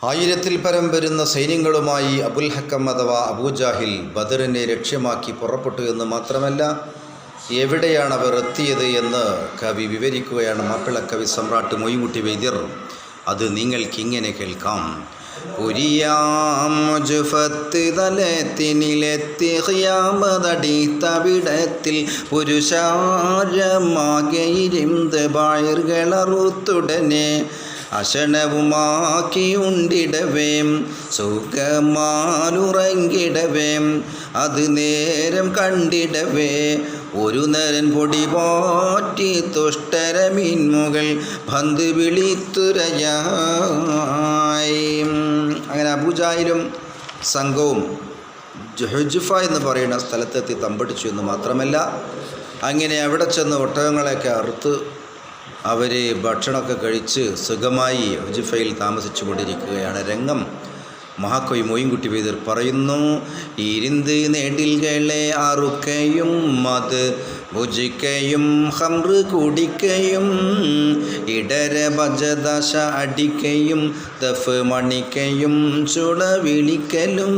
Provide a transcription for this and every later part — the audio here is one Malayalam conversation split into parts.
1000-ൽ പരം വരുന്ന സൈന്യങ്ങളുമായി അബുൽ ഹക്കം അഥവാ അബൂജാഹിൽ ബദറിനെ ലക്ഷ്യമാക്കി പുറപ്പെട്ടു എന്ന് മാത്രമല്ല, എവിടെയാണ് അവർ എത്തിയത് എന്ന് കവി വിവരിക്കുകയാണ്. മാപ്പിളക്കവി സമ്രാട്ട് മൊയ്ൻകുട്ടി വൈദ്യർ. അത് നിങ്ങൾക്കിങ്ങനെ കേൾക്കാം. തലത്തിനിലെത്തിയാമതടിത്തവിടത്തിൽ പുരുഷാരമാകയിരുന്ന് ബായറുകളറുത്തുടനെ അശനവുമാക്കിയുണ്ടിടവേം സുഖമാലുറങ്ങിടവേം അത് നേരം കണ്ടിടവേ ഒരു നരൻ പൊടി പോറ്റി തുഷ്ടരമീൻമുകൾ പന്ത് വിളിത്തുരയായി. അങ്ങനെ അബൂജാഹിലും സംഘവും ജുഹ്ജുഫ എന്ന് പറയുന്ന സ്ഥലത്തെത്തി തമ്പടിച്ചു എന്ന് മാത്രമല്ല, അങ്ങനെ അവിടെ ചെന്ന് ഒട്ടകങ്ങളെയൊക്കെ അറുത്ത് അവർ ഭക്ഷണമൊക്കെ കഴിച്ച് സുഖമായി ഹുജുഫയിൽ താമസിച്ചു കൊണ്ടിരിക്കുകയാണ്. രംഗം മഹാകവി മൊയ്ൻകുട്ടി വൈദ്യർ പറയുന്നു. ഇരുന്ന് നെടിൽകളെ അറുക്കയും മത് ഭുജിക്കയും ഹംറ് കുടിക്കയും ഇടര ഭജദശ അടിക്കയും ദഫ് മണിക്കയും ചുള വിളിക്കലും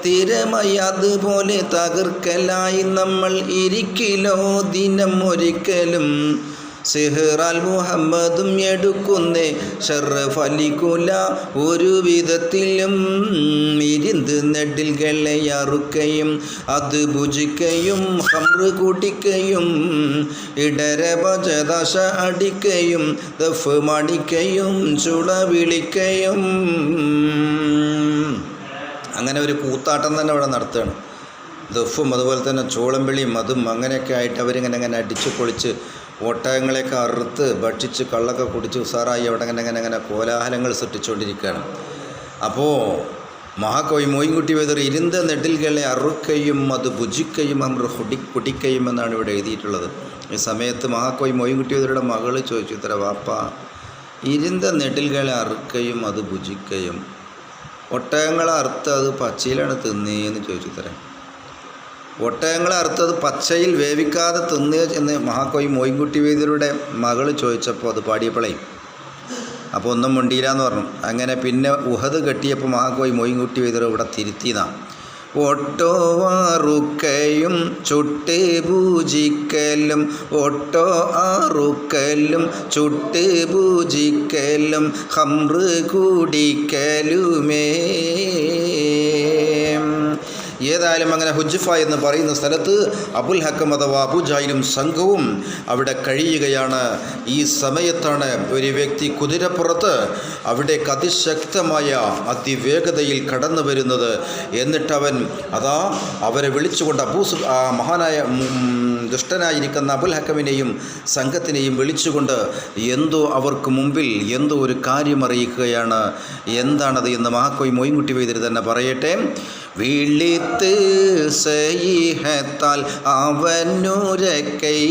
തിരമയ അതുപോലെ തകർക്കലായി നമ്മൾ ഇരിക്കിലോ ദിനം ഒരിക്കലും സിഹ്റാൽ മുഹമ്മദും എടുക്കുന്നേ ഷറഫലിക്കുല ഒരു വിധത്തിലും ഇരുന്ന് നെടിൽകളെ അറുക്കയും അത് ഭുജിക്കയും ഹംറ് കൂട്ടിക്കയും ഇടര ഭജദശ അടിക്കയും ദഫ് മണിക്കയും ചുള വിളിക്കയും. അങ്ങനെ ഒരു കൂത്താട്ടം തന്നെ അവിടെ നടത്തുകയാണ്. ദഫും അതുപോലെ തന്നെ ചോളംവിളിയും അതും അങ്ങനെയൊക്കെ ആയിട്ട് അവരിങ്ങനെ അടിച്ച് പൊളിച്ച് ഒട്ടകങ്ങളെയൊക്കെ അറുത്ത് ഭക്ഷിച്ച് കള്ളൊക്കെ കുടിച്ച് ഉസാറായി അവിടെ അങ്ങനെ കോലാഹലങ്ങൾ സൃഷ്ടിച്ചുകൊണ്ടിരിക്കുകയാണ്. അപ്പോൾ മഹാകവി മൊയ്ൻകുട്ടി വൈദ്യർ ഇരുന്ന നെടിൽകളെ അറുക്കയും അത് ഭുജിക്കയും അവർ കുടിക്കയും എന്നാണ് ഇവിടെ എഴുതിയിട്ടുള്ളത്. ഈ സമയത്ത് മഹാകവി മൊയ്ൻകുട്ടി വൈദ്യരുടെ മകൾ ചോദിച്ചു, ഇത്ര വാപ്പ ഇരുന്ന നെടിൽകളെ അറുക്കയും അത് ഭുജിക്കയും ഒട്ടകങ്ങളെ അറുത്ത് അത് പച്ചയിലാണ് തിന്നേന്ന് ചോദിച്ചു. തരാം ഒട്ടകങ്ങളെ അറുത്തത് പച്ചയിൽ വേവിക്കാതെ തിന്നുക എന്ന് മഹാകവി മൊയ്ൻകുട്ടി വൈദ്യരുടെ മകൾ ചോദിച്ചപ്പോൾ അത് പാടിയപ്പോഴേ അപ്പോൾ ഒന്നും മുണ്ടിയില്ലാന്ന് പറഞ്ഞു. അങ്ങനെ പിന്നെ ഉഹദ് കെട്ടിയപ്പോൾ മഹാകവി മൊയ്ൻകുട്ടി വൈദ്യർ ഇവിടെ തിരുത്തിയതാണ്. ഒട്ടോ ആറുക്കയും ചുട്ട് പൂജിക്കലും ഒട്ടോ ആറുക്കലും ചുട്ട് പൂജിക്കലും ഹംറ് കൂടിക്കലുമേ. ഏതായാലും അങ്ങനെ ഹുജ്ഫ എന്ന് പറയുന്ന സ്ഥലത്ത് അബുൽ ഹക്കം അഥവാ അബൂജാഹിലും സംഘവും അവിടെ കഴിയുകയാണ്. ഈ സമയത്താണ് ഒരു വ്യക്തി കുതിരപ്പുറത്ത് അവിടേക്ക് അതിശക്തമായ അതിവേഗതയിൽ കടന്നു വരുന്നത്. എന്നിട്ടവൻ അവരെ വിളിച്ചുകൊണ്ട് മഹാനായ ദുഷ്ടനായിരിക്കുന്ന അബുൽ ഹക്കമിനെയും സംഘത്തിനെയും വിളിച്ചുകൊണ്ട് എന്തോ അവർക്ക് മുമ്പിൽ എന്തോ ഒരു കാര്യം അറിയിക്കുകയാണ്. എന്താണത് എന്ന് മഹാകവി മൊയ്ൻകുട്ടി വൈദ്യർ തന്നെ പറയട്ടെ. വിളിത്ത് സൈഹത്താൽ അവനുരക്കൈ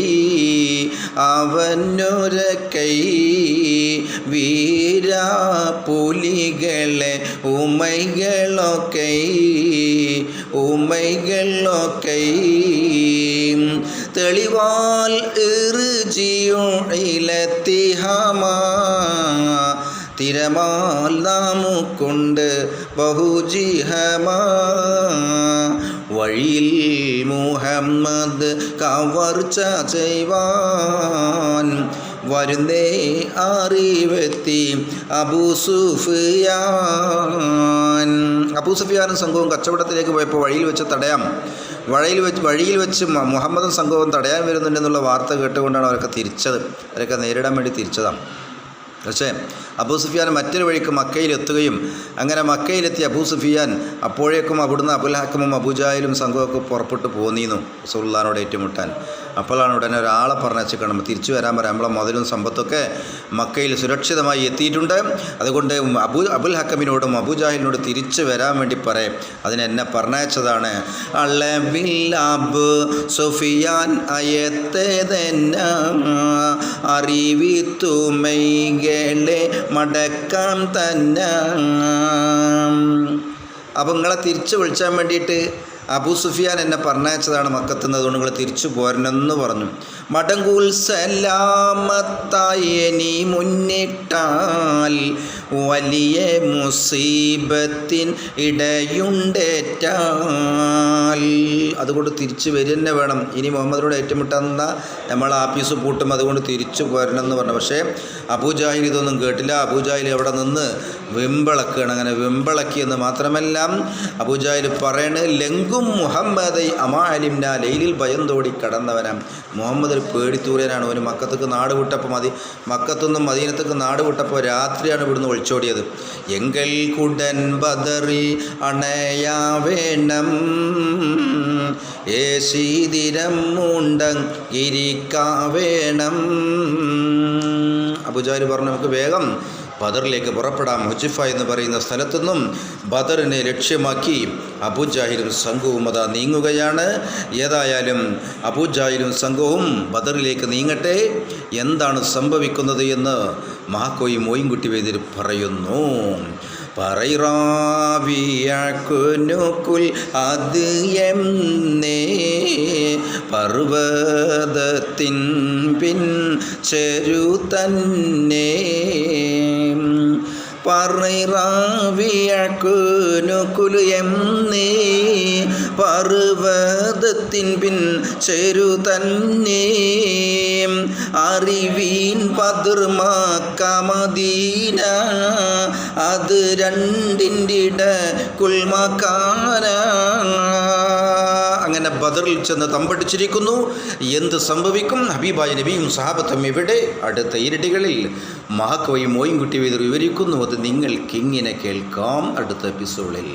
വീരാ പുലികളെ ഉമൈകളൊക്കൈ തെളിവാൽ ഇറുജിയുയിലെത്തിഹമാ തിരമാൽ നാമുക്കൊണ്ട് ബഹുജിഹമാ വഴിയിൽ മുഹമ്മദ് കവർച്ച ചെയ്യുവാൻ വരുന്നേ അറിവെത്തി അബൂസുഫിയാനും സംഘവും കച്ചവടത്തിലേക്ക് പോയപ്പോൾ വഴിയിൽ വെച്ച് മുഹമ്മദും സംഘവും തടയാൻ വരുന്നുണ്ടെന്നുള്ള വാർത്ത കേട്ടുകൊണ്ടാണ് അവരൊക്കെ നേരിടാൻ വേണ്ടി തിരിച്ചതാണ്. പക്ഷേ അബൂസുഫിയാൻ മറ്റൊരു വഴിക്ക് മക്കയിലെത്തുകയും അങ്ങനെ മക്കയിലെത്തിയ അബൂസുഫിയാൻ അപ്പോഴേക്കും അവിടുന്ന് അബുൽ ഹക്കമും അബൂജാഹിലും സംഘമൊക്കെ പുറപ്പെട്ടു പോന്നിരുന്നു റസൂലുള്ളാഹിനോട് ഏറ്റുമുട്ടാൻ. അപ്പോഴാണ് ഉടനെ ഒരാളെ പറഞ്ഞേക്കണം തിരിച്ചു വരാൻ പറയാം, നമ്മളെ മുതലും സമ്പത്തൊക്കെ മക്കയിൽ സുരക്ഷിതമായി എത്തിയിട്ടുണ്ട്, അതുകൊണ്ട് അബുൽ ഹക്കമിനോടും അബൂജാഹിലിനോട് തിരിച്ചു വരാൻ വേണ്ടി പറയും. അതിനെന്നെ പറഞ്ഞയച്ചതാണ്. സുഫിയാൻ അയത്തേതെന്ന അറിവിത്തുമൈകളെ മടക്കാം തന്നെ. അപ്പം നിങ്ങളെ തിരിച്ച് വിളിച്ചാൻ വേണ്ടിയിട്ട് അബൂ സുഫിയാൻ എന്നെ പറഞ്ഞയച്ചതാണ് മക്കത്തുനിന്ന്, അതുകൊണ്ട് നിങ്ങൾ തിരിച്ചു പോരണമെന്ന് പറഞ്ഞു. മടങ്ങൂൽ സലാമത്തായി നീ മുന്നിട്ടാൽ വലിയ മുസീബത്തിൻ ഇടയുണ്ടേറ്റാൽ. അതുകൊണ്ട് തിരിച്ചു വരിക വേണം. ഇനി മുഹമ്മദിനോട് ഏറ്റുമുട്ടുന്ന നമ്മൾ ആഫീസ് പൂട്ടും, അതുകൊണ്ട് തിരിച്ചു പോരണം എന്ന് പറഞ്ഞു. പക്ഷേ അബൂജാഹിൽ ഇതൊന്നും കേട്ടില്ല. അബൂജാഹിൽ അവിടെ നിന്ന് വെമ്പിളക്കുകയാണ്. അങ്ങനെ വെമ്പിളക്കിയെന്ന് മാത്രമല്ല, അബൂജാഹിൽ പറയണ് ലങ്കും മുഹമ്മദ് അമാലിംന ലൈലിൽ ഭയം തോടി കടന്നവനാണ്. മുഹമ്മദ് ഒരു പേടിത്തൂരനാണ്. അവന് മക്കത്തേക്ക് നാട് വിട്ടപ്പോൾ മക്കത്തുനിന്നും മദീനത്തേക്ക് നാട് വിട്ടപ്പോൾ രാത്രിയാണ് ഇവിടുന്ന് ഒളിച്ചോടിയത്. എങ്കൽ കുടൻ ബദറിൽ അണയാ വേണം, ഏശീതിരം മുണ്ടങ്ങിരിക്കാ വേണം. അബൂജാഹിൽ പറഞ്ഞു നമുക്ക് വേഗം ബദറിലേക്ക് പുറപ്പെടാം. ഹുജൈഫ എന്ന് പറയുന്ന സ്ഥലത്തുനിന്നും ബദറിനെ ലക്ഷ്യമാക്കി അബൂജാഹിലും സംഘവും അതാ നീങ്ങുകയാണ്. ഏതായാലും അബൂജാഹിലും സംഘവും ബദറിലേക്ക് നീങ്ങട്ടെ. എന്താണ് സംഭവിക്കുന്നത് എന്ന് മഹാകോയി മോയിൻകുട്ടി വൈദ്യർ പറയുന്നു. പറൈറാവിയക്കുനുക്കുൽ അത് എന്നേ പർവ്വതത്തിൻ പിൻ ചെരു തന്നെ. പറൈറാവിയക്കുനുക്കുൽ എന്നേ പർവ്വതത്തിൻ പിൻ ചെരു തന്നെ. അറിവീൻ ബദർ മക്ക മദീന അത് രണ്ടിൻ്റെ കുൽമക്കാന. അങ്ങനെ ബദറിൽ ചെന്ന് തമ്പടിച്ചിരിക്കുന്നു. എന്ത് സംഭവിക്കും? ഹബീബായ നബിയും സഹാബത്തും ഇവിടെ? അടുത്ത ഇരട്ടികളിൽ മഹാകവി മോയിൻകുട്ടി വൈദ്യർ വിവരിക്കുന്നു. അത് നിങ്ങൾക്കിങ്ങനെ കേൾക്കാം അടുത്ത എപ്പിസോഡിൽ.